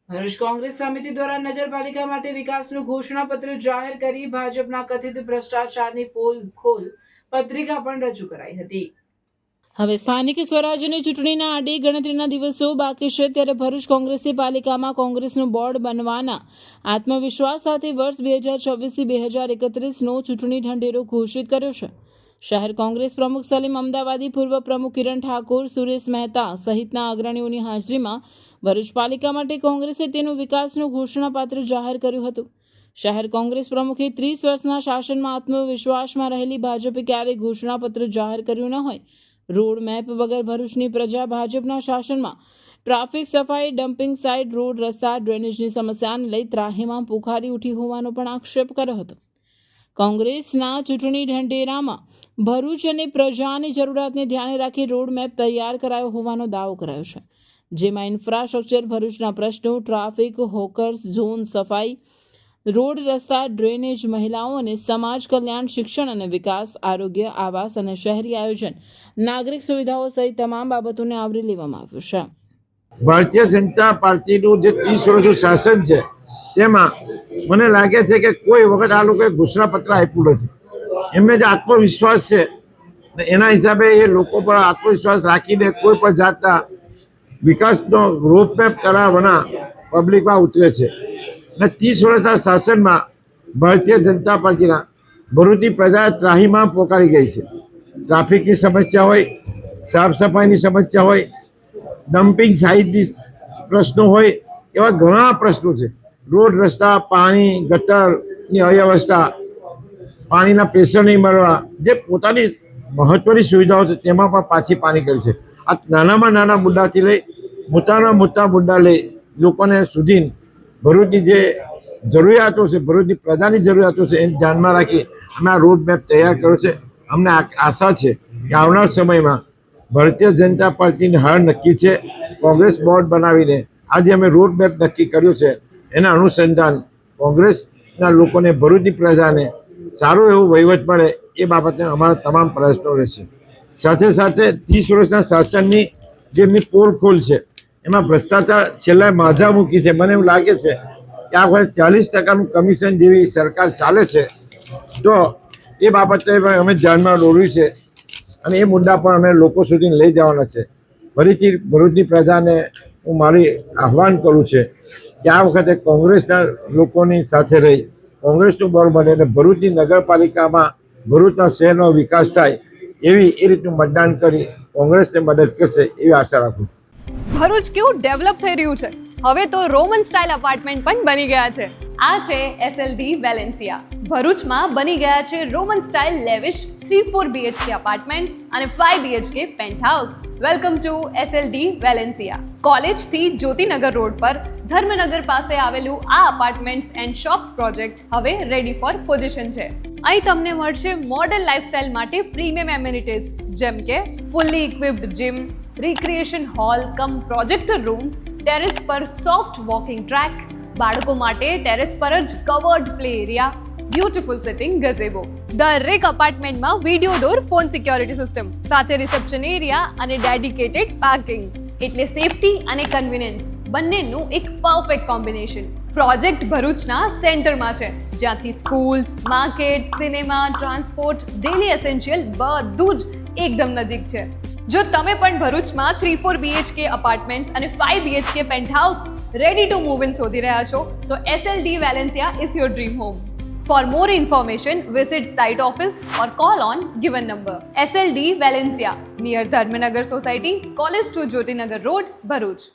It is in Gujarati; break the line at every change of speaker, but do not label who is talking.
ભરૂચ કોંગ્રેસ સમિતિ દ્વારા નગરપાલિકા માટે વિકાસનું ઘોષણાપત્ર જાહેર કરી ભાજપના કથિત ભ્રષ્ટાચારની પોલ ખોલ પત્રિકા પણ રજૂ કરાઈ હતી. હવે સ્થાનિક સ્વરાજ્યની ચૂંટણીના આડે ગણતરીના દિવસો બાકી છે, ત્યારે ભરૂચ કોંગ્રેસે પાલિકામાં કોંગ્રેસનું બોર્ડ બનવાના આત્મવિશ્વાસ સાથે વર્ષ 2024થી 2031નો ચૂંટણી ઢંઢેરો ઘોષિત કર્યો છે. શહેર કોંગ્રેસ પ્રમુખ સલીમ અમદાવાદી, પૂર્વ પ્રમુખ કિરણ ઠાકોર, સુરેશ મહેતા સહિતના અગ્રણીઓની હાજરીમાં ભરૂચ પાલિકા માટે કોંગ્રેસે તેનું વિકાસનું ઘોષણાપત્ર જાહેર કર્યું હતું. શહેર કોંગ્રેસ પ્રમુખે 30 વર્ષના શાસનમાં આત્મવિશ્વાસમાં રહેલી ભાજપે ક્યારેય ઘોષણાપત્ર જાહેર કર્યું ન હોય. રોડ મેપ વગર ભરૂચની પ્રજા ભાજપના શાસનમાં ટ્રાફિક, સફાઈ, ડમ્પિંગ સાઇટ, રોડ, રસ્તા, ડ્રેનેજની સમસ્યાને લઈ ત્રાહિમામ પોકારી ઉઠી હોવાનો પણ આક્ષેપ કર્યો હતો. કોંગ્રેસના ચૂંટણી ઢંઢેરામાં ભરૂચ અને પ્રજાની જરૂરિયાતને ધ્યાને રાખી રોડ મેપ તૈયાર કરાયો હોવાનો દાવો કરાયો છે, જેમાં ઇન્ફ્રાસ્ટ્રક્ચર, ભરૂચના પ્રશ્નો, ટ્રાફિક, હોકર્સ ઝોન, સફાઈ, રોડ, રસ્તા, ડ્રેનેજ, મહિલાઓ અને સમાજ કલ્યાણ, શિક્ષણ અને વિકાસ, આરોગ્ય, આવાસ અને શહેરી આયોજન, નાગરિક સુવિધાઓ સહિત તમામ બાબતોને આવરી લેવામાં આવ્યું છે.
ભારતીય જનતા પાર્ટીનું જે 30 વર્ષનું શાસન છે તેમાં મને લાગે છે કે કોઈ વખત આ લોકોએ ઘોષણાપત્ર આપ્યું નથી. એમને જે આત્મવિશ્વાસ છે એના હિસાબે એ લોકો પર આત્મવિશ્વાસ રાખીને કોઈ પણ જાતના વિકાસનો રોડમેપ કરાવવાના પબ્લિકમાં ઉતરે છે. અને 30 વર્ષના શાસનમાં ભારતીય જનતા પાર્ટીના ભરૂચની પ્રજા ત્રાહિમામ પોકારી ગઈ છે. ટ્રાફિકની સમસ્યા હોય, સાફ સફાઈની સમસ્યા હોય, ડમ્પિંગ સાઇટની પ્રશ્નો હોય, એવા ઘણા પ્રશ્નો છે. રોડ, રસ્તા, પાણી, ગટરની અવ્યવસ્થા, પાણીના પ્રેશર નહીં મળવા, જે પોતાની મહત્ત્વની સુવિધાઓ છે તેમાં પણ પાછી પાણી કરી છે. આ નાનામાં નાના મુદ્દાથી લઈ મોટામાં મોટા મુદ્દા લઈ લોકોને સુધી ભરૂચની જે જરૂરિયાતો છે, ભરૂચની પ્રજાની જરૂરિયાતો છે એને ધ્યાનમાં રાખી અમે આ રોડ મેપ તૈયાર કર્યો છે. અમને આશા છે કે આવનાર સમયમાં ભારતીય જનતા પાર્ટીની હાર નક્કી છે. કોંગ્રેસ બોર્ડ બનાવીને આજે અમે રોડ મેપ નક્કી કર્યું છે. એના અનુસંધાન કોંગ્રેસના લોકોને, ભરૂચની પ્રજાને સારો એવો વહીવટ મળે એ બાબતે અમારા તમામ પ્રયત્નો રહેશે. સાથે સાથે 30 વર્ષના શાસનની જે એમની પોલ ખોલ છે એમાં ભ્રષ્ટાચાર છેલ્લા માજા મૂકી છે. મને એવું લાગે છે કે આ વખતે 40% કમિશન જેવી સરકાર ચાલે છે, તો એ બાબતે અમે ધ્યાનમાં દોર્યું છે અને એ મુદ્દા પણ અમે લોકો સુધી લઈ જવાના છે. ફરીથી ભરૂચની પ્રજાને હું મારી આહ્વાન કરું છે કે આ વખતે કોંગ્રેસના લોકોની સાથે રહી કોંગ્રેસનું બોર્ડ બને અને ભરૂચની નગરપાલિકામાં ભરૂચના શહેરનો વિકાસ થાય એવી એ રીતનું મતદાન કરી કોંગ્રેસને મદદ કરશે એવી આશા રાખું છું.
ભરૂચ કેવું ડેવલપ થઈ રહ્યું છે. હવે તો રોમન સ્ટાઇલ અપાર્ટમેન્ટ પણ બની ગયા છે. આ છે SLD વેલેન્સિયા. ભરૂચમાં બની ગયા છે roman style lavish 3-4 BHK apartments અને 5 BHK penthouse. Welcome to SLD Valencia. કોલેજથી જ્યોતિનગર રોડ પર ધર્મનગર પાસે આવેલું આ અપાર્ટમેન્ટ્સ એન્ડ શોપ્સ પ્રોજેક્ટ હવે રેડી ફોર પોઝિશન છે. અહીં તમને મળશે મોડર્ન લાઇફસ્ટાઇલ માટે પ્રીમિયમ એમ્યુનિટીઝ જેમ કે fully equipped gym, recreation hall cum projector room, terrace પર સોફ્ટ વોકિંગ ટ્રેક, બાળકો માટે ટેરેસ પર જ covered play area, beautiful sitting gazebo. દરેક અપાર્ટમેન્ટમાં video door phone security system સાથે રિસેપ્શન એરિયા અને ડેડિકેટેડ પાર્કિંગ, એટલે સેફટી અને કન્વીનિયન્સ બંનેનું એક પરફેક્ટ કોમ્બિનેશન. પ્રોજેક્ટ ભરૂચના સેન્ટરમાં છે, જ્યાંથી schools, market, cinema, transport, daily essential બધું જ એકદમ નજીક છે. જો તમે પણ ભરૂચમાં 3-4 BHK અપાર્ટમેન્ટ્સ અને 5 BHK penthouse ready to move in શોધી રહ્યા છો તો SLD Valencia is your dream home. For more information, visit site office or call on given number. SLD Valencia, near Dharmanagar Society, College to Jyotinagar Road, Bharuch.